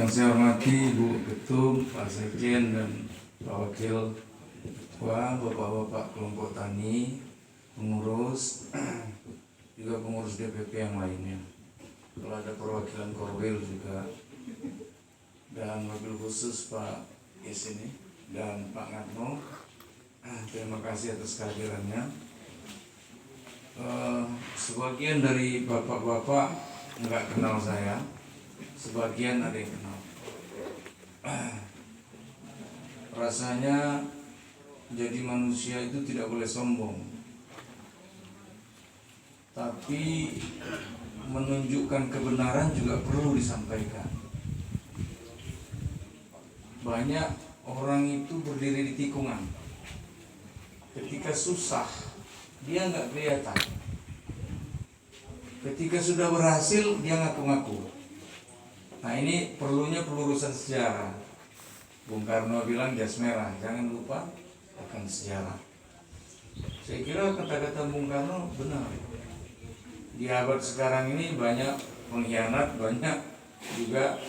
Yang saya hormati Bu Ketum, Pak Sekjen, dan Pak Wakil Ketua, Bapak-Bapak kelompok tani, pengurus, juga pengurus DPP yang lainnya. Kalau ada perwakilan Korwil juga, dan wabil khusus Pak Is ini, dan Pak Ngatmo, terima kasih atas kehadirannya. Sebagian dari bapak-bapak nggak kenal saya, sebagian ada yang kenal. Rasanya jadi manusia itu tidak boleh sombong, tapi menunjukkan kebenaran juga perlu disampaikan. Banyak orang itu berdiri di tikungan, ketika susah dia nggak kelihatan, ketika sudah berhasil dia ngaku-ngaku. Nah, ini perlunya pelurusan sejarah. Bung Karno bilang jas merah, jangan lupa akan sejarah. Saya kira kata-kata Bung Karno benar. Di abad sekarang ini banyak pengkhianat, banyak juga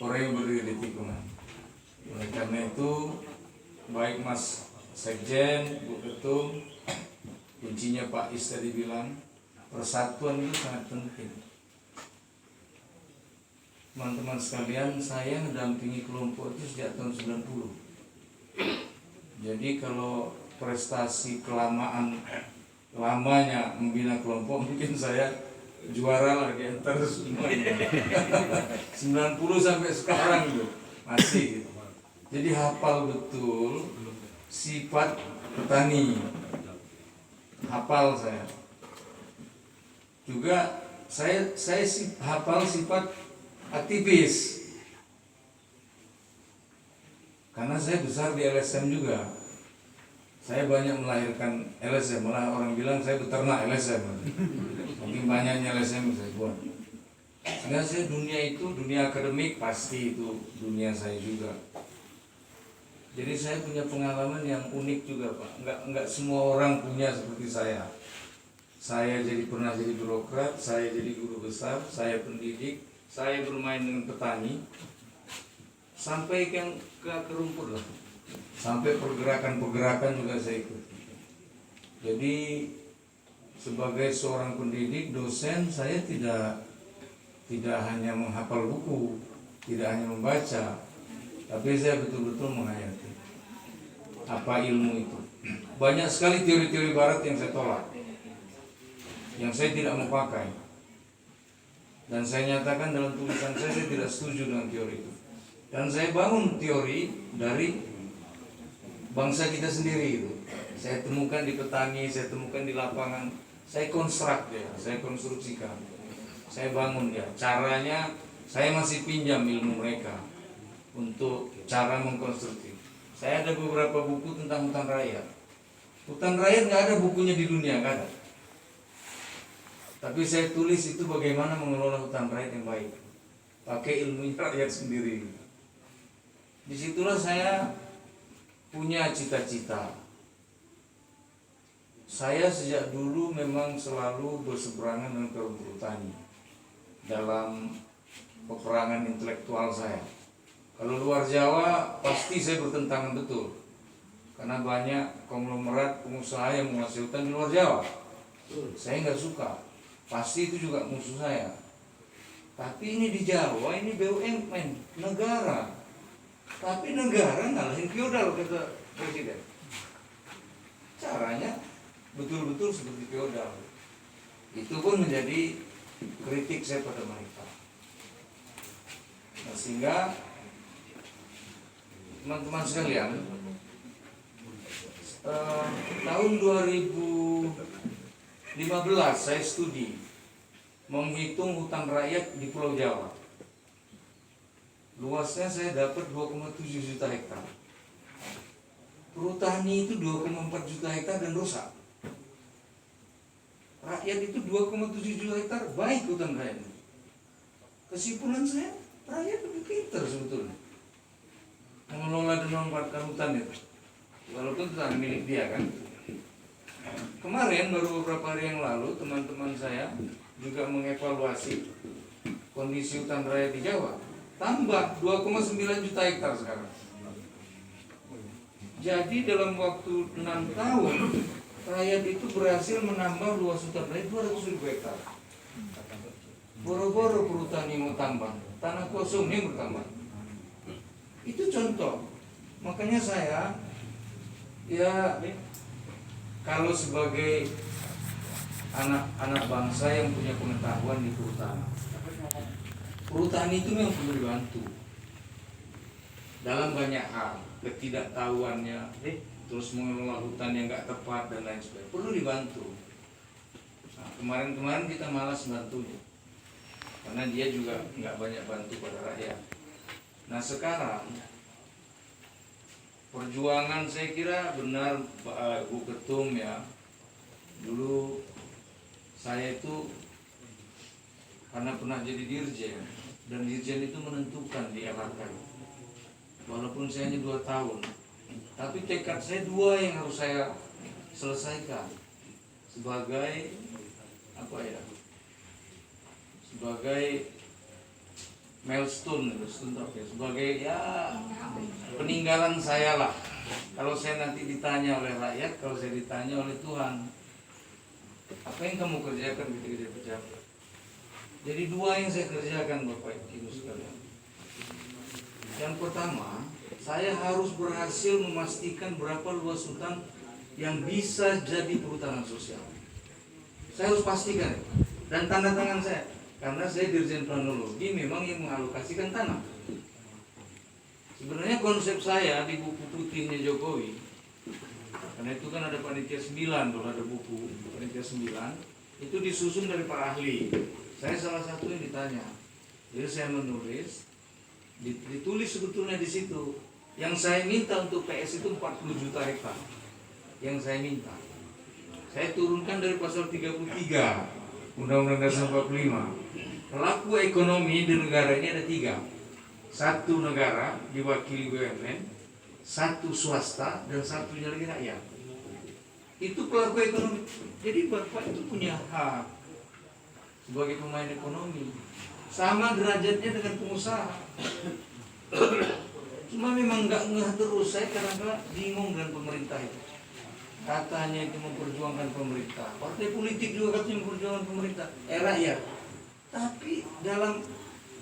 orang yang berdiri di tikungan. Oleh karena itu, baik Mas Sekjen, Bu Ketum, kuncinya Pak Is tadi bilang, persatuan itu sangat penting. Teman-teman sekalian, saya mendampingi kelompok itu sejak tahun 90. Jadi kalau prestasi lamanya membina kelompok, mungkin saya juara lah di antara semuanya. 90 sampai sekarang tuh masih gitu. Jadi hafal betul sifat petani, hafal saya. Juga saya hafal sifat aktivis, karena saya besar di LSM juga. Saya banyak melahirkan LSM, malah orang bilang saya beternak LSM. Mungkin banyaknya LSM saya buat. Sehingga saya dunia akademik pasti itu dunia saya juga. Jadi saya punya pengalaman yang unik juga, Pak. Enggak semua orang punya seperti saya. Saya pernah jadi birokrat, saya jadi guru besar, saya pendidik, saya bermain dengan petani, sampai ke rumput lah, sampai pergerakan juga saya ikut. Jadi sebagai seorang pendidik, dosen, saya tidak hanya menghafal buku, tidak hanya membaca, tapi saya betul-betul menghayati apa ilmu itu. Banyak sekali teori-teori barat yang saya tolak, yang saya tidak mau pakai. Dan saya nyatakan dalam tulisan saya tidak setuju dengan teori itu. Dan saya bangun teori dari bangsa kita sendiri itu. Saya temukan di petani, saya temukan di lapangan, saya saya konstruksikan, saya bangun dia. Caranya saya masih pinjam ilmu mereka untuk cara mengkonstruksi. Saya ada beberapa buku tentang hutan rakyat. Hutan rakyat nggak ada bukunya di dunia, nggak ada. Tapi saya tulis itu bagaimana mengelola hutan rakyat yang baik, pakai ilmu rakyat sendiri. Disitulah saya punya cita-cita. Saya sejak dulu memang selalu berseberangan dengan kaum buruh tani dalam peperangan intelektual saya. Kalau luar Jawa pasti saya bertentangan betul, karena banyak konglomerat pengusaha yang menguasai hutan di luar Jawa. Saya nggak suka. Pasti itu juga musuh saya. Tapi ini di Jawa, ini BUMN, negara. Tapi negara ngalahin feodal, kata Presiden. Caranya betul-betul seperti feodal. Itu pun menjadi kritik saya pada mereka. Nah, sehingga teman-teman sekalian, tahun 2015 saya studi menghitung hutan rakyat di Pulau Jawa. Luasnya saya dapat 2,7 juta hektar. Perhutani itu 2,4 juta hektar dan rusak. Rakyat itu 2,7 juta hektar, baik hutan rakyat. Kesimpulan saya, rakyat lebih pintar sebetulnya mengelola dan memanfaatkan hutan itu, walaupun itu milik dia kan. Kemarin baru beberapa hari yang lalu teman-teman saya juga mengevaluasi kondisi hutan raya di Jawa. tambah 2,9 juta hektar sekarang. Jadi dalam waktu 6 tahun rakyat itu berhasil menambah luas hutan dari 200.000 hektar. Boro-boro perhutani mau tambah, tanah kosong yang bertambah. Itu contoh. Makanya saya, ya kalau sebagai anak-anak bangsa yang punya pengetahuan di perhutanan, perhutani itu memang perlu dibantu dalam banyak hal, ketidaktahuannya, terus mengelola hutan yang nggak tepat dan lain sebagainya, perlu dibantu. Nah, kemarin kita malas bantunya, karena dia juga nggak banyak bantu pada rakyat. Nah sekarang perjuangan saya kira benar, Bu Ketum ya. Dulu saya itu karena pernah jadi dirjen, dan dirjen itu menentukan di LHK. Walaupun saya hanya 2 tahun, tapi tekad saya 2 yang harus saya selesaikan sebagai apa ya? Sebagai milestone sebagai ya peninggalan saya lah. Kalau saya nanti ditanya oleh rakyat, kalau saya ditanya oleh Tuhan, apa yang kamu kerjakan ketika pejabat? Jadi 2 yang saya kerjakan Bapak Ibu sekalian. Yang pertama, saya harus berhasil memastikan berapa luas hutan yang bisa jadi perhutanan sosial. Saya harus pastikan, dan tanda tangan saya, karena saya dirjen planologi memang yang mengalokasikan tanah. Sebenarnya konsep saya di buku putihnya Jokowi, karena itu kan ada panitia 9, kalau ada buku panitia 9, itu disusun dari para ahli. Saya salah satu yang ditanya. Jadi saya menulis, ditulis sebetulnya di situ. Yang saya minta untuk PS itu 40 juta hektar. Yang saya minta. Saya turunkan dari pasal 33 Undang-Undang Dasar 45. Pelaku ekonomi di negara ini ada 3. 1 negara diwakili BUMN, 1 swasta, dan 1-nya lagi rakyat. Itu pelaku ekonomi. Jadi Bapak itu punya hak sebagai pemain ekonomi, sama derajatnya dengan pengusaha. Cuma memang nggak ngeh terus. Saya kadang-kadang bingung dengan pemerintah itu. Katanya itu memperjuangkan pemerintah, partai politik juga katanya memperjuangkan pemerintah, rakyat. Tapi dalam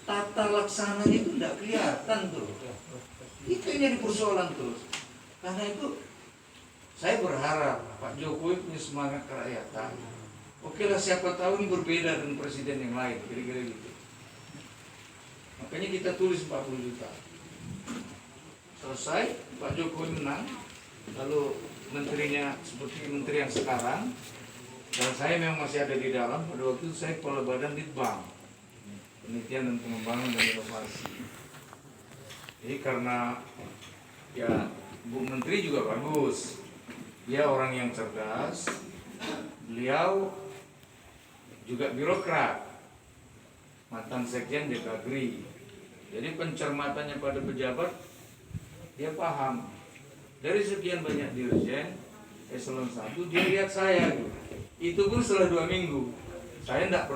tata laksananya itu tidak kelihatan tuh. Itu yang jadi persoalan terus. Karena itu saya berharap Pak Jokowi punya semangat kerakyatan. Oke lah, siapa tahu ini berbeda dengan presiden yang lain, kira-kira gitu. Makanya kita tulis 40 juta. Selesai, Pak Jokowi menang, lalu menterinya seperti menteri yang sekarang, dan saya memang masih ada di dalam. Pada waktu itu saya kepala badan Litbang, penelitian dan pengembangan dan inovasi. Jadi karena ya Bu Menteri juga bagus, dia orang yang cerdas, beliau juga birokrat, mantan sekjen Dekagri. Jadi pencermatannya pada pejabat dia paham. Dari sekian banyak dirjen eselon 1, dia lihat saya gitu. Itu pun setelah 2 minggu. Saya enggak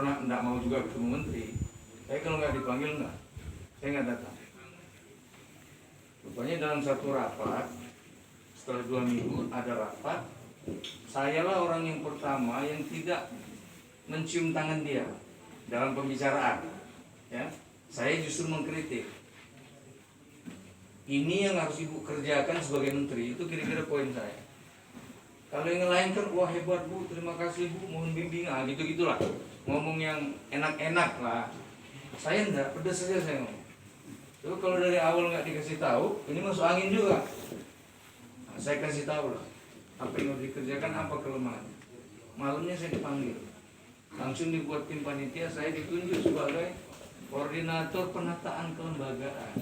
mau juga ketemu menteri. Saya kalau nggak dipanggil saya nggak datang. Rupanya dalam satu rapat, setelah 2 minggu ada rapat, sayalah orang yang pertama yang tidak mencium tangan dia dalam pembicaraan. Ya, saya justru mengkritik. Ini yang harus ibu kerjakan sebagai menteri, itu kira-kira poin saya. Kalau yang lain kan, wah hebat Bu, terima kasih Bu, mohon bimbingan, gitu-gitulah. Ngomong yang enak-enak lah. Saya enggak, pedas saja saya ngomong. Tapi kalau dari awal nggak dikasih tahu, ini masuk angin juga. Nah, saya kasih tahu lah, apa yang harus dikerjakan, apa kelemahannya. Malamnya saya dipanggil, langsung dibuat tim panitia, saya ditunjuk sebagai koordinator penataan kelembagaan.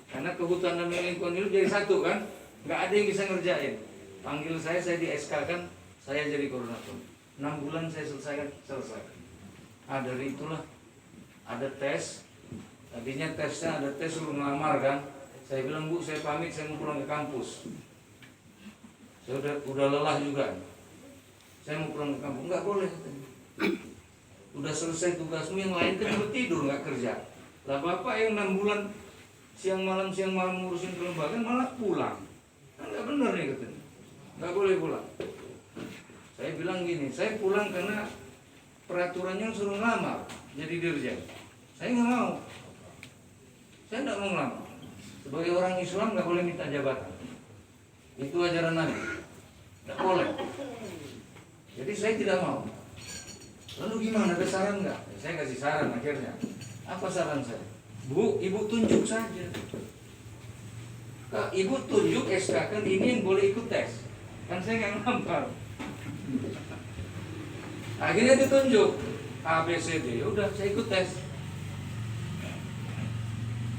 Karena kehutanan dan lingkungan hidup jadi satu kan, nggak ada yang bisa ngerjain. Panggil saya di SK kan, saya jadi koordinator. 6 bulan saya selesai. Nah dari itulah ada tes. Tadinya tesnya ada tes suruh ngelamar kan. Saya bilang Bu, saya pamit, saya mau pulang ke kampus. Saya udah lelah juga. Saya mau pulang ke kampus, nggak boleh. Udah selesai tugasmu, yang lain kan tidur nggak kerja. Lah Bapak yang 6 bulan siang malam ngurusin kelembagaan malah pulang. Kan nggak benar nih katanya, nggak boleh pulang. Saya bilang gini, saya pulang karena peraturannya suruh ngelamar jadi dirjen. Saya nggak mau, saya nggak mau ngelamar. Sebagai orang Islam nggak boleh minta jabatan, itu ajaran Nabi, nggak boleh. Jadi saya tidak mau. Lalu gimana, ada saran nggak? Saya kasih saran akhirnya. Apa saran saya? Bu, ibu tunjuk saja. Kak, ibu tunjuk SK kan ini yang boleh ikut tes. Kan saya nggak ngelamar. Akhirnya ditunjuk ABCD, udah saya ikut tes.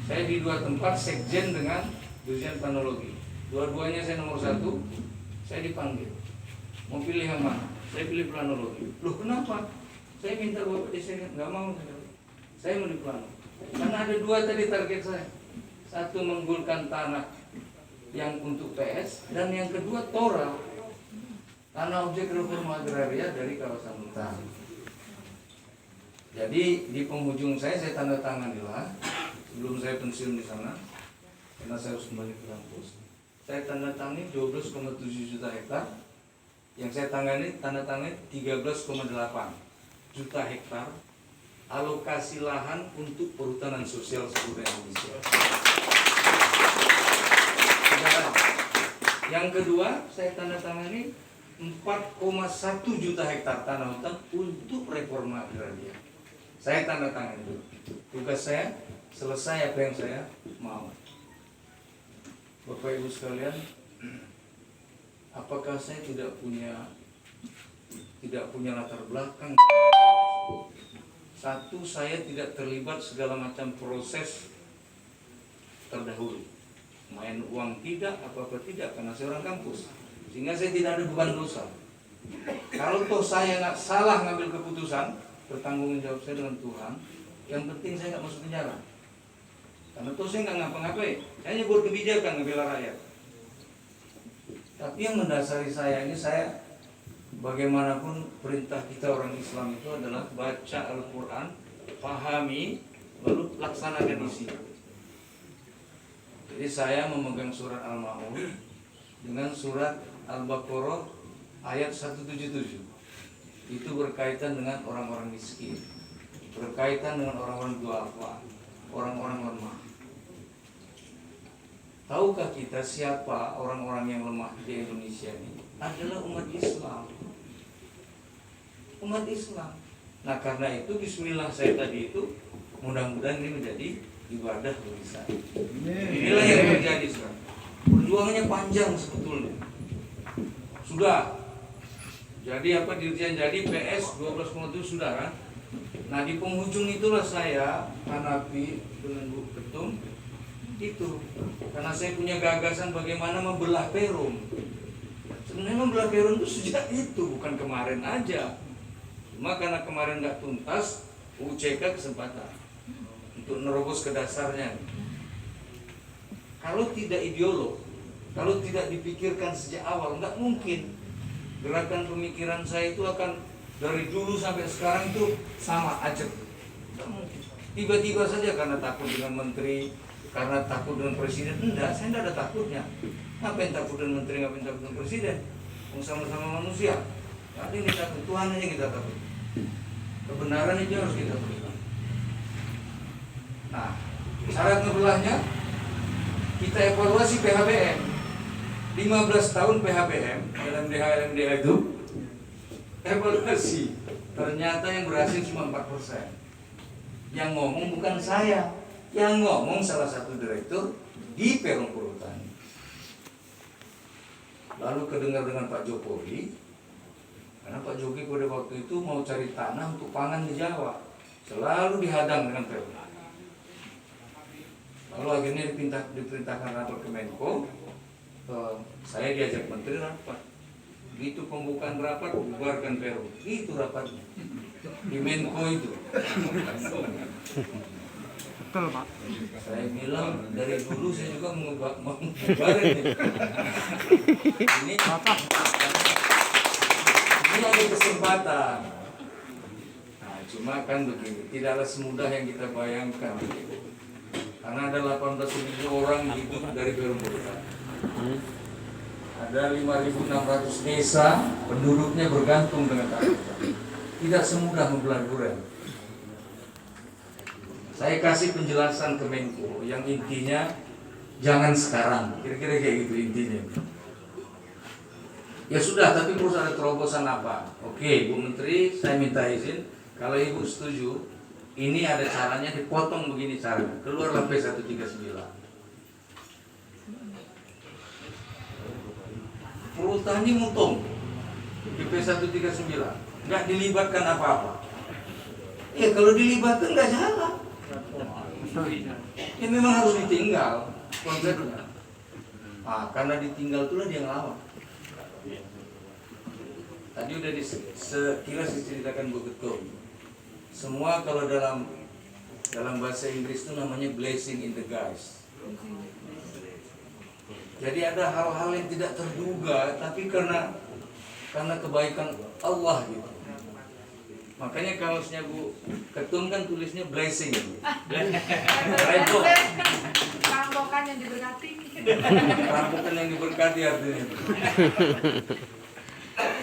Saya di 2 tempat sekjen dengan dirjen planologi. Dua-duanya saya nomor 1. Saya dipanggil. Mau pilih yang mana? Saya pilih planologi. Loh kenapa? Saya minta bapak desain, nggak mau. Saya mau di planologi. Karena ada 2 tadi target saya. 1 menggulkan tanah yang untuk PS, dan yang kedua TORA, tanah objek reforma agraria dari kawasan hutan. Jadi di penghujung saya tanda tanganilah sebelum saya pensiun di sana, karena saya harus kembali ke kampus. Saya tanda tangani 12,7 juta hektar. Yang saya tanda tangani 13,8 juta hektar alokasi lahan untuk perhutanan sosial seluruh Indonesia. Yang kedua, saya tanda tangani 4,1 juta hektar tanah hutan untuk reforma agraria. Saya tanda tangan itu. Tugas saya selesai apa yang saya mau. Bapak Ibu sekalian, apakah saya tidak punya latar belakang? 1, saya tidak terlibat segala macam proses terdahulu. Main uang tidak, apa-apa tidak, karena saya orang kampus. Sehingga saya tidak ada beban dosa. Kalau toh saya nggak salah ngambil keputusan, bertanggung jawab saya dengan Tuhan. Yang penting saya nggak masuk penjara. Karena toh saya nggak ngapa-ngapain. Saya hanya buat kebijakan ngebela rakyat. Tapi yang mendasari saya ini, saya bagaimanapun perintah kita orang Islam itu adalah baca Al-Quran, pahami, lalu laksanakan isi. Jadi saya memegang surat Al-Ma'un dengan surat Al-Baqarah ayat 177. Itu berkaitan dengan orang-orang miskin, berkaitan dengan orang-orang duafa, orang-orang lemah. Tahukah kita siapa orang-orang yang lemah di Indonesia ini? Adalah umat Islam. Umat Islam. Nah karena itu bismillah saya tadi itu, mudah-mudahan ini menjadi ibadah bagi saya. Inilah yang terjadi sekarang. Perjuangannya panjang sebetulnya. Sudah. Jadi apa, dirjen jadi PS 12,7 sudah kan? Nah di penghujung itulah saya Hanafi dengan Bu Ketum itu, karena saya punya gagasan bagaimana membelah Perum. Sebenarnya membelah Perum itu sejak itu, bukan kemarin aja. Cuma karena kemarin nggak tuntas, UCK kesempatan untuk nerobos ke dasarnya. Kalau tidak ideolog, kalau tidak dipikirkan sejak awal, nggak mungkin. Gerakan pemikiran saya itu akan dari dulu sampai sekarang itu sama aja. Nggak mungkin. Tiba-tiba saja karena takut dengan menteri, karena takut dengan presiden. Enggak, saya tidak ada takutnya. Ngapain takut dengan menteri, ngapain takut dengan presiden? Sama-sama manusia. Ada yang kita takut, Tuhan aja kita takut. Kebenaran itu harus kita berikan. Nah, syarat ngebelahnya kita evaluasi PHBM. 15 tahun PHBM, LMDH itu evaluasi. Ternyata yang berhasil cuma 4%. Yang ngomong bukan saya, yang ngomong salah satu direktur di Perum Perhutani. Lalu kedengar dengan Pak Jokowi, karena Pak Jokowi pada waktu itu mau cari tanah untuk pangan di Jawa, selalu dihadang dengan Perum. Lalu akhirnya diperintahkan rapat ke Menko, saya diajak menteri rapat. Begitu pembukaan rapat, bubarkan Perum. Itu rapatnya di Menko itu. Betul Pak. Saya bilang dari dulu saya juga mengubarin ini ada kesempatan. Nah, cuma kan begini, tidaklah semudah yang kita bayangkan. Karena ada 18.000 orang hidup dari Perum Barat. Ada 5.600 desa, penduduknya bergantung dengan tanaman. Tidak semudah membelah durian. Saya kasih penjelasan ke Menko yang intinya jangan sekarang, kira-kira kayak gitu intinya. Ya sudah, tapi harus ada terobosan apa? Oke, Bu Menteri, saya minta izin. Kalau Ibu setuju, ini ada caranya, dipotong begini caranya. Keluarlah P139. Perhutani mutung di P139, nggak dilibatkan apa-apa. Ya kalau dilibatkan nggak jalan. Ya memang harus ditinggal konsepnya. Nah, karena ditinggal itulah dia ngelawan. Tadi udah sekilas diceritakan Bu Ketum. Semua kalau dalam bahasa Inggris itu namanya blessing in the guise. Jadi ada hal-hal yang tidak terduga, tapi karena kebaikan Allah gitu. Makanya kaosnya Bu Ketum kan tulisnya blessing. Rebo. Rampokan yang diberkati. Rampokan yang diberkati artinya.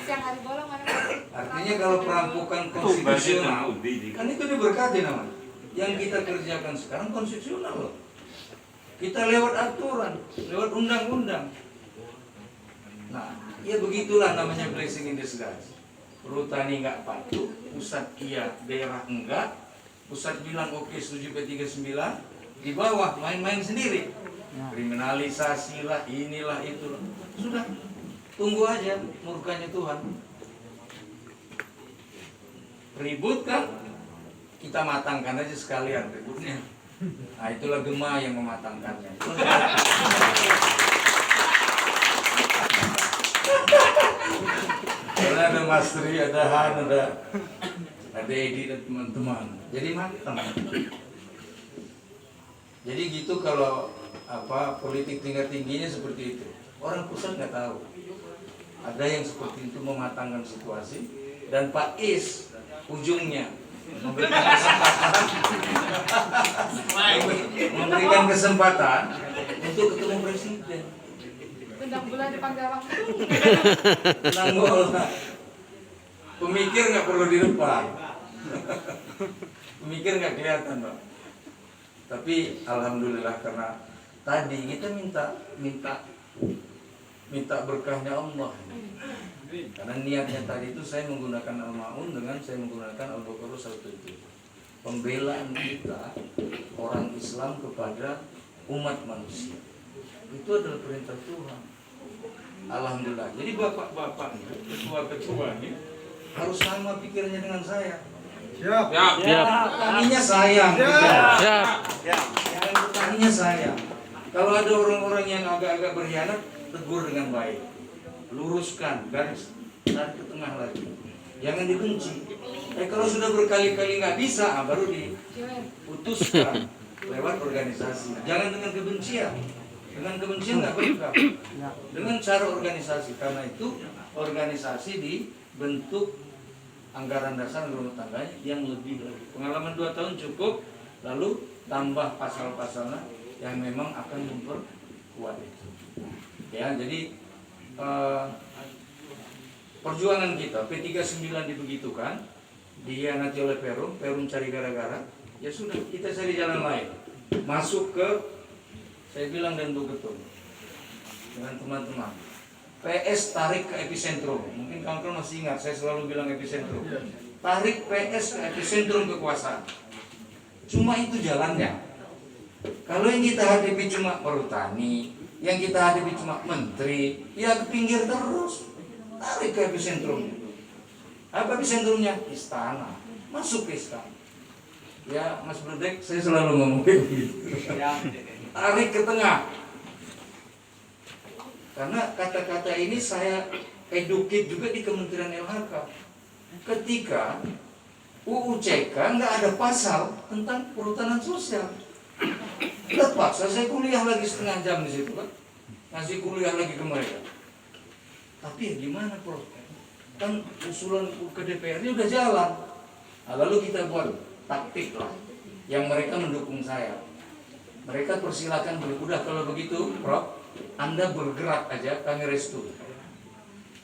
Siang hari bolong mana? Artinya kalau perampokan konstitusional, kan itu diberkati namanya. Yang kita kerjakan sekarang konstitusional loh. Kita lewat aturan, lewat undang-undang. Nah, ya begitulah namanya blessing in disguise. Perhutani nggak patuh, pusat iya, daerah enggak. Pusat bilang oke setuju P39, di bawah main-main sendiri. Kriminalisasi lah, inilah itulah. Sudah, tunggu aja murkanya Tuhan. Ribut kan? Kita matangkan aja sekalian ributnya. Nah itulah Gema yang mematangkannya. Karena ada Mas Tri, ada Han, ada Edi dan teman-teman. Jadi matang. Jadi gitu kalau politik tingkat tingginya seperti itu. Orang pusat nggak tahu. Ada yang seperti itu mematangkan situasi dan Pak Is ujungnya memberikan kesempatan untuk ketemu presiden. Tendang bulan depan gawang. Tenang bola. Pemikir nggak perlu di depan. Pemikir nggak kelihatan Pak. Tapi alhamdulillah karena tadi kita minta berkahnya Allah. Karena niatnya tadi itu saya menggunakan Al-Ma'un dengan saya menggunakan Al-Baqarah 1 pembelaan kita orang Islam kepada umat manusia. Itu adalah perintah Tuhan. Alhamdulillah. Jadi bapak-bapak ketua-ketua ini harus sama pikirnya dengan saya. Siap. Taninya sayang. Siap. Taninya sayang. Kalau ada orang-orang yang agak-agak berkhianat, tegur dengan baik. Luruskan, garis tarik ke tengah lagi. Jangan dibenci. Kalau sudah berkali-kali nggak bisa, baru diputuskan lewat organisasi. Jangan dengan kebencian. Dengan kebencian nggak berkah. Dengan cara organisasi. Karena itu organisasi dibentuk anggaran dasar rumah tangganya yang lebih lagi. Pengalaman 2 tahun cukup. Lalu tambah pasal-pasalnya yang memang akan memperkuat itu. Ya, jadi perjuangan kita P39 dibegitukan, dihianati oleh Perum cari gara-gara, ya sudah kita cari jalan lain, masuk ke, saya bilang dan Bu Ketum dengan teman-teman, PS tarik ke epicentrum. Mungkin kawan-kawan masih ingat, saya selalu bilang epicentrum. Tarik PS ke epicentrum kekuasaan. Cuma itu jalannya. Kalau yang kita hadapi cuma perhutani, yang kita hadapi cuma menteri, ya ke pinggir terus. Tarik ke epicentrum. Apa epicentrumnya? Istana. Masuk ke istana. Ya Mas Berdek, saya selalu ngomong begitu. Tarik ke tengah. Karena kata-kata ini saya educate juga di Kementerian LHK. Ketika UU-CK nggak ada pasal tentang perhutanan sosial. Terpaksa saya kuliah lagi setengah jam di situ kan, ngasih kuliah lagi ke mereka. Tapi ya gimana Prof? Kan usulan ke DPR ini udah jalan. Nah, lalu kita buat taktik lah, yang mereka mendukung saya. Mereka persilakan beli. Udah kalau begitu, Prof, Anda bergerak aja, kami restu.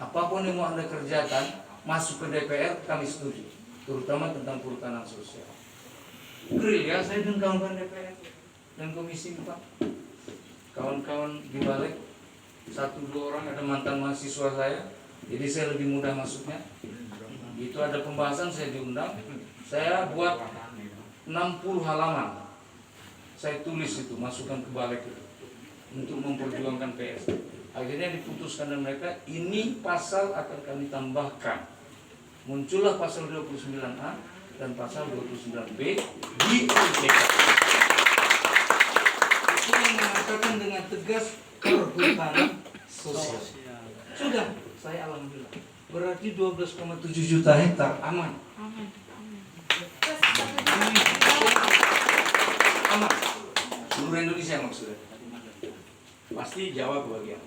Apapun yang mau Anda kerjakan, masuk ke DPR, kami setuju. Terutama tentang perhutanan sosial. Grill ya, saya dan kawan-kawan DPR dan Komisi 4. Kawan-kawan di balik, 1-2 orang ada mantan mahasiswa saya, jadi saya lebih mudah masuknya. Itu ada pembahasan, saya diundang. Saya buat 60 halaman. Saya tulis itu, masukkan ke balik itu, untuk memperjuangkan PS. Akhirnya diputuskan dan mereka, ini pasal akan kami tambahkan. Muncullah pasal 29A dan pasal 29B di UJK. Itu yang mengatakan dengan tegas perhutanan sosial. Sudah, saya alhamdulillah. Berarti 12,7 juta hektar aman. Amin. Aman. Seluruh Indonesia maksudnya. Pasti Jawa kebagian.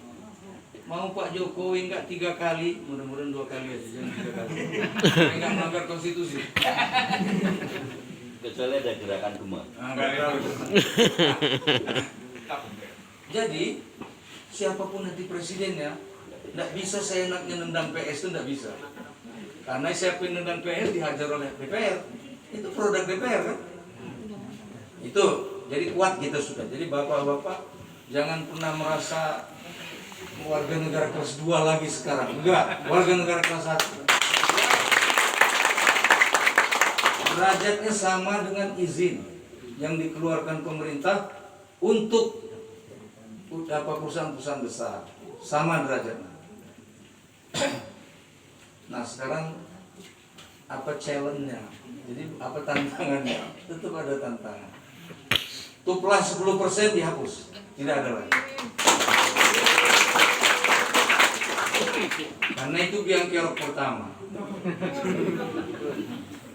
Mau Pak Jokowi enggak 3 kali, mudah-mudahan 2 kali aja, jangan 3 kali. Saya enggak melanggar konstitusi. Kecuali ada gerakan Gemah. Jadi siapapun nanti presidennya, enggak bisa saya enaknya nendang PS itu enggak bisa. Karena siapa yang nendang PS dihajar oleh DPR. Itu produk DPR kan? Itu. Jadi kuat kita sudah. Jadi bapak-bapak jangan pernah merasa warga negara kelas 2 lagi sekarang. Enggak, warga negara kelas 1. Derajatnya sama dengan izin yang dikeluarkan pemerintah untuk perusahaan-perusahaan besar. Sama derajatnya. Nah sekarang apa challenge-nya? Jadi apa tantangannya? Tetap ada tantangan. Tuplah 10% dihapus. Tidak ada lagi. Karena itu biang kerok pertama.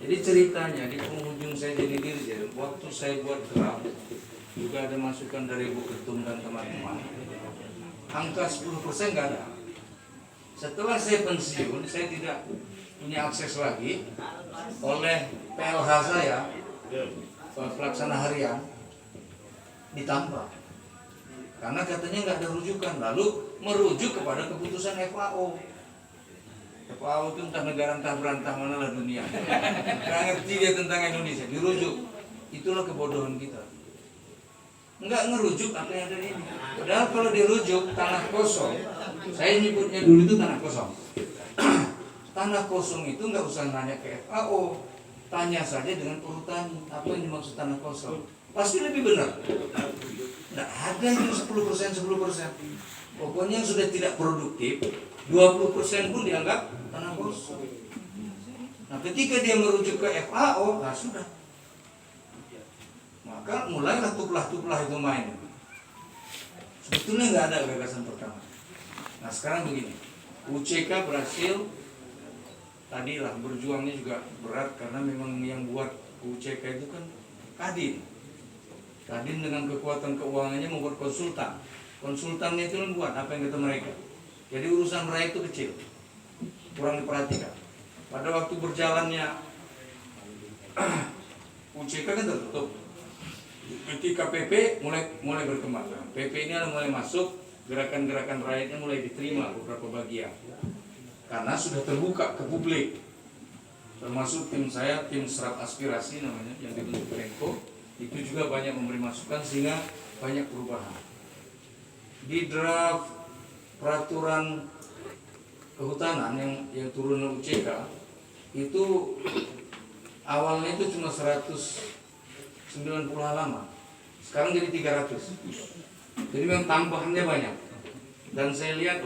Jadi ceritanya di penghujung saya jadi dirjen, waktu saya buat draft juga ada masukan dari Bu Ketum dan teman-teman. Angka 10% nggak ada. Setelah saya pensiun, saya tidak punya akses lagi oleh PLH saya, pelaksana harian, ditambah. Karena katanya nggak ada rujukan, lalu merujuk kepada keputusan FAO. FAO itu entah negara entah berantah mana lah dunia. Nggak ngerti dia tentang Indonesia, dirujuk. Itulah kebodohan kita. Nggak ngerujuk apa yang ada di ini. Padahal kalau dirujuk tanah kosong, saya nyebutnya dulu itu tanah kosong. Tanah kosong itu nggak usah nanya ke FAO, tanya saja dengan perhutani apa yang dimaksud tanah kosong. Pasti lebih benar. Nggak ada yang 10%. Pokoknya yang sudah tidak produktif, 20% pun dianggap tanah kosong. Nah ketika dia merujuk ke FAO, nah sudah. Maka mulailah tuplah-tuplah itu main. Sebetulnya nggak ada gagasan pertama. Nah sekarang begini, UCK berhasil, tadilah berjuangnya juga berat karena memang yang buat UCK itu kan Kadin. Kadin dengan kekuatan keuangannya membuat konsultan. Konsultannya itu membuat apa yang kata mereka. Jadi urusan rakyat itu kecil, kurang diperhatikan. Pada waktu berjalannya UCK kan tertutup. Ketika PP mulai berkembang. PP ini mulai masuk, gerakan-gerakan rakyatnya mulai diterima beberapa bagian. Karena sudah terbuka ke publik. Termasuk tim saya, tim serap aspirasi namanya yang dibentuk Menko. Itu juga banyak memberi masukan sehingga banyak perubahan. Di draft peraturan kehutanan yang turun UCK itu awalnya itu cuma 190 halaman. Sekarang jadi 300. Jadi memang tambahannya banyak. Dan saya lihat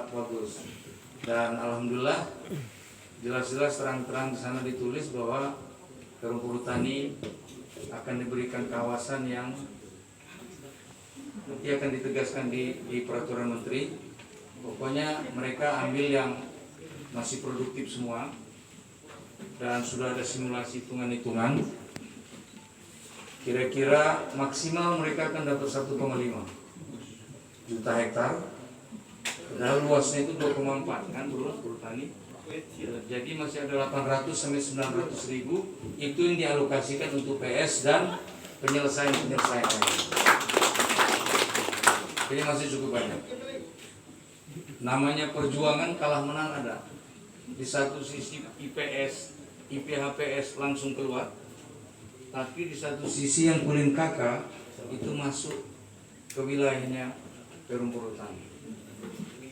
bagus. Dan alhamdulillah jelas-jelas terang-terang di sana ditulis bahwa Perum Perhutani akan diberikan kawasan yang nanti akan ditegaskan di peraturan menteri. Pokoknya mereka ambil yang masih produktif semua dan sudah ada simulasi hitungan-hitungan. Kira-kira maksimal mereka akan dapat 1,5 juta hektar. Padahal luasnya itu 2,4 kan Perhutani. Jadi masih ada 800 sampai 900 ribu itu yang dialokasikan untuk PS dan penyelesaian. Ini masih cukup banyak. Namanya perjuangan kalah menang ada. Di satu sisi IPS, IPHPS langsung keluar, tapi di satu sisi yang Kulin KK itu masuk ke wilayahnya Perum Perhutani.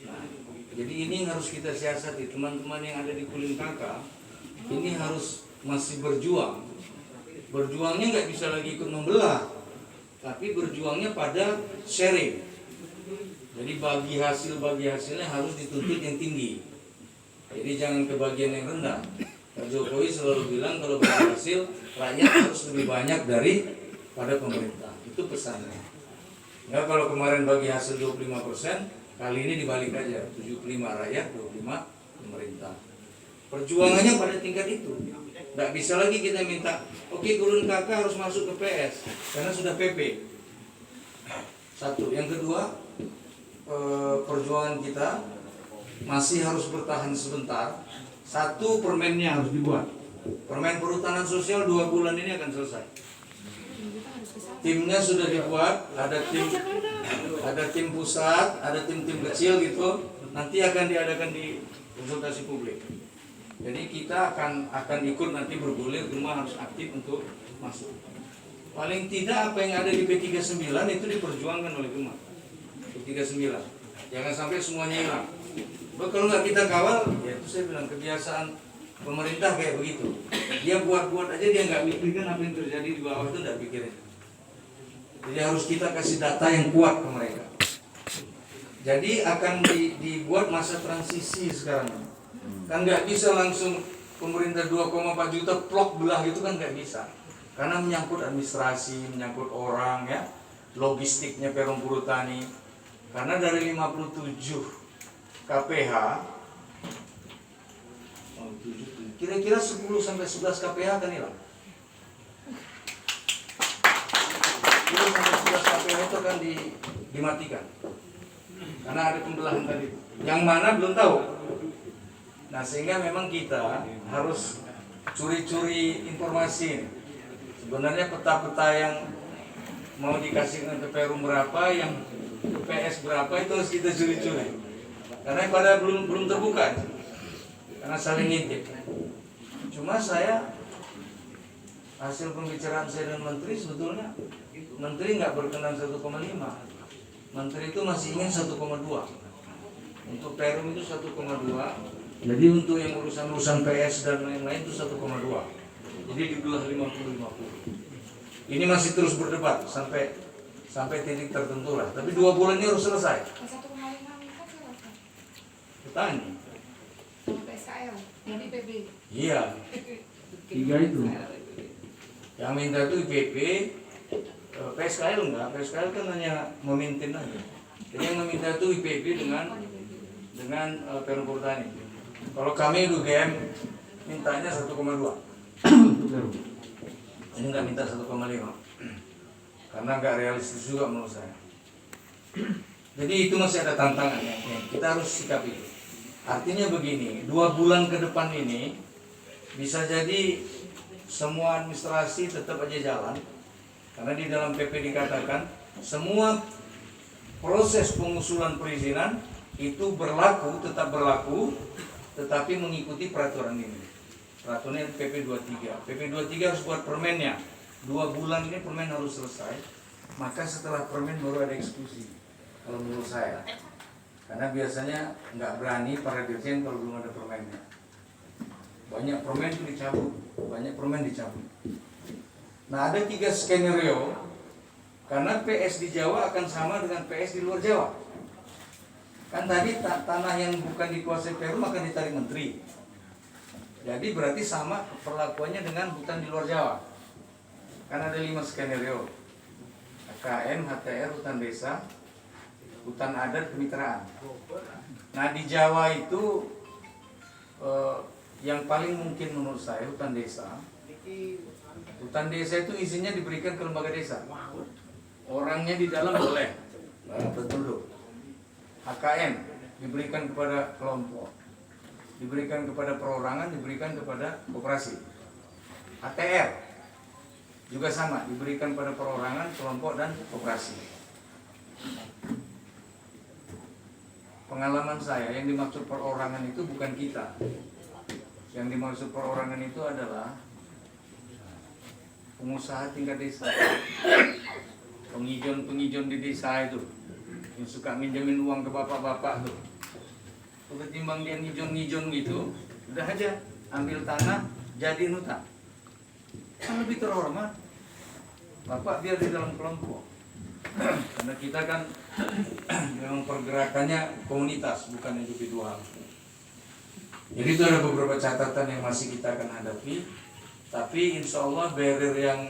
Nah, jadi ini harus kita siasati, teman-teman yang ada di Kulin KK ini harus masih berjuang. Berjuangnya nggak bisa lagi ikut membelah, tapi berjuangnya pada sharing. Jadi bagi hasilnya harus dituntut yang tinggi. Jadi jangan kebagian yang rendah. Pak Jokowi selalu bilang kalau bagi hasil rakyat harus lebih banyak daripada pemerintah. Itu pesannya. Ya kalau kemarin bagi hasil 25%, kali ini dibalik aja 75 rakyat, 25 pemerintah. Perjuangannya pada tingkat itu. Nggak bisa lagi kita minta, oke Kulin KK harus masuk ke PS karena sudah PP. Satu, yang kedua, perjuangan kita masih harus bertahan sebentar. Satu, permennya harus dibuat. Permen perhutanan sosial 2 bulan ini akan selesai. Timnya sudah dibuat, ada tim pusat, ada tim kecil gitu. Nanti akan diadakan di konsultasi publik. Jadi kita akan ikut nanti bergulir, cuma harus aktif untuk masuk. Paling tidak apa yang ada di P39 itu diperjuangkan oleh Gemma. P39. Jangan sampai semuanya hilang. Kalau nggak kita kawal, ya itu saya bilang kebiasaan pemerintah kayak begitu. Dia buat aja, dia nggak mikirkan apa yang terjadi di bawah itu, nggak pikirin. Jadi harus kita kasih data yang kuat ke mereka. Jadi akan dibuat masa transisi sekarang. Kan nggak bisa langsung pemerintah 2,4 juta plok belah gitu kan nggak bisa. Karena menyangkut administrasi, menyangkut orang ya, logistiknya Perum Perhutani. Karena dari 57 KPH, kira-kira 10 sampai 11 KPH kan hilang. 10 sampai 11 KPH itu akan dimatikan. Karena ada pembelahan tadi. Yang mana belum tahu. Nah sehingga memang kita harus curi-curi informasi. Sebenarnya peta-peta yang mau dikasih ke Perum berapa, yang PS berapa itu harus kita curi-curi. Karena pada belum terbuka. Karena saling ngintip. Cuma saya hasil pembicaraan saya dengan menteri, sebetulnya menteri nggak berkenan 1,5. Menteri itu masih ingin 1,2. Untuk Perum itu 1,2. Jadi untuk yang urusan PS dan lain-lain itu 1,2. Jadi dibelah 50-50. Ini masih terus berdebat sampai titik tertentu lah. Tapi 2 bulan ini harus selesai. 1,5 kan selesai. Petani. Sama PSKL, jadi PB. Iya. 3 itu. Yang minta itu IPP, PSKL enggak. PSKL kan hanya memimpin aja. Jadi yang meminta itu IPP dengan Perum Perhutani. Kalau kami UGM mintanya 1,2. Ini nggak minta 1,5. Karena nggak realistis juga menurut saya. Jadi itu masih ada tantangan yang kita harus sikap itu. Artinya begini, 2 bulan ke depan ini bisa jadi semua administrasi tetap aja jalan. Karena di dalam PP dikatakan semua proses pengusulan perizinan itu tetap berlaku, tetapi mengikuti peraturan ini. Peraturannya PP 23. PP 23 harus buat permennya. 2 bulan ini permen harus selesai. Maka setelah permen baru ada eksekusi. Kalau menurut saya. Karena biasanya nggak berani para dirjen kalau belum ada permennya. Banyak permen itu dicabut. Banyak permen dicabut. Nah ada 3 skenario. Karena PS di Jawa akan sama dengan PS di luar Jawa. Kan tadi tanah yang bukan dikuasai Perum akan ditarik menteri. Jadi berarti sama perlakuannya dengan hutan di luar Jawa. Kan ada 5 skenario. HKM, HTR, hutan desa, hutan adat, kemitraan. Nah di Jawa itu yang paling mungkin menurut saya hutan desa. Hutan desa itu isinya diberikan ke lembaga desa. Orangnya di dalam boleh penduduk. HKM diberikan kepada kelompok, diberikan kepada perorangan, diberikan kepada koperasi. HTR juga sama, diberikan pada perorangan, kelompok, dan koperasi. Pengalaman saya, yang dimaksud perorangan itu bukan kita. Yang dimaksud perorangan itu adalah pengusaha tingkat desa, pengijon di desa itu, yang suka minjemin uang ke bapak-bapak tuh. Ketimbang dia ngijon gitu, udah aja ambil tanah, jadi hutang. Kan lebih terhormat. Bapak biar di dalam kelompok. Karena kita kan memang pergerakannya komunitas, bukan individual. Jadi itu ada beberapa catatan yang masih kita akan hadapi. Tapi insya Allah barrier yang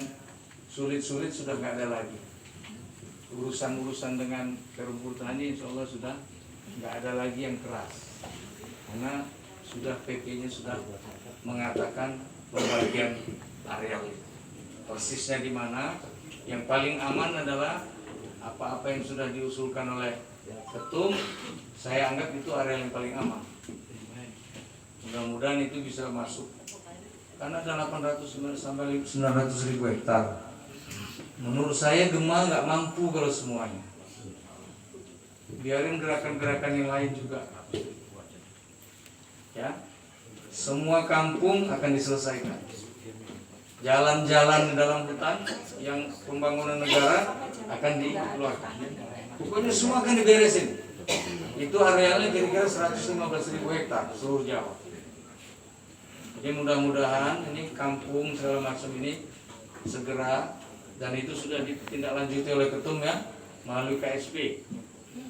sulit-sulit sudah nggak ada lagi. Urusan-urusan dengan kerubutan ini insya Allah sudah nggak ada lagi yang keras. Karena sudah PP-nya sudah mengatakan pembagian areal itu. Persisnya di mana? Yang paling aman adalah apa-apa yang sudah diusulkan oleh ketum. Saya anggap itu area yang paling aman. Mudah-mudahan itu bisa masuk. Karena ada 800 sampai 900 ribu hektar. Menurut saya Gema nggak mampu kalau semuanya. Biarin gerakan-gerakan yang lain juga. Ya, semua kampung akan diselesaikan. Jalan-jalan di dalam hutan yang pembangunan negara akan dikeluarkan. Pokoknya semua akan diberesin. Itu arealnya kira-kira 115 ribu hektar seluruh Jawa. Jadi mudah-mudahan ini kampung segala macam ini segera, dan itu sudah ditindaklanjuti oleh ketum ya melalui KSP.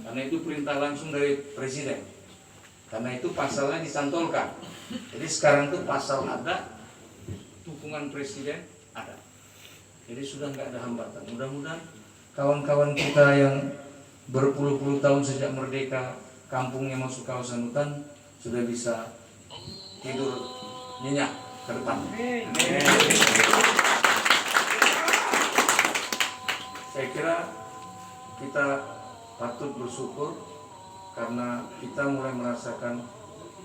Karena itu perintah langsung dari presiden. Karena itu pasalnya disantolkan. Jadi sekarang itu pasal ada, dukungan presiden ada. Jadi sudah nggak ada hambatan. Mudah-mudahan kawan-kawan kita yang berpuluh-puluh tahun sejak merdeka kampungnya masuk kawasan hutan sudah bisa tidur nyenyak ke depan. Saya kira kita patut bersyukur karena kita mulai merasakan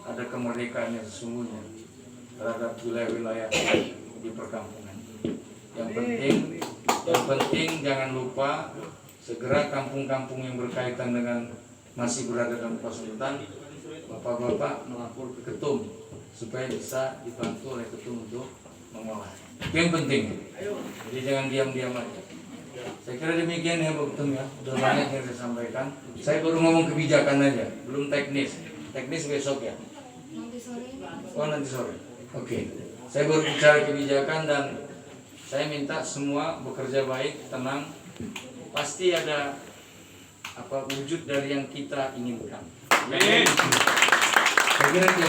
ada kemerdekaan yang sesungguhnya terhadap wilayah-wilayah di perkampungan. Yang penting jangan lupa segera kampung-kampung yang berkaitan dengan masih berada dalam kawasan hutan, bapak-bapak melapor ke ketum supaya bisa dibantu oleh ketum untuk mengolah. Itu yang penting. Jadi jangan diam-diam aja. Saya kira demikian ya Pak Ketum ya. Sudah banyak yang saya sampaikan. Saya baru ngomong kebijakan aja, belum teknis. Teknis besok ya. Nanti sore. Oh nanti sore. Oke. Saya baru bicara kebijakan dan saya minta semua bekerja baik, tenang. Pasti ada wujud dari yang kita inginkan. Saya kira itu.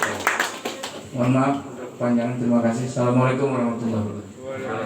Mohon maaf kepanjangan. Terima kasih. Assalamualaikum warahmatullahi wabarakatuh.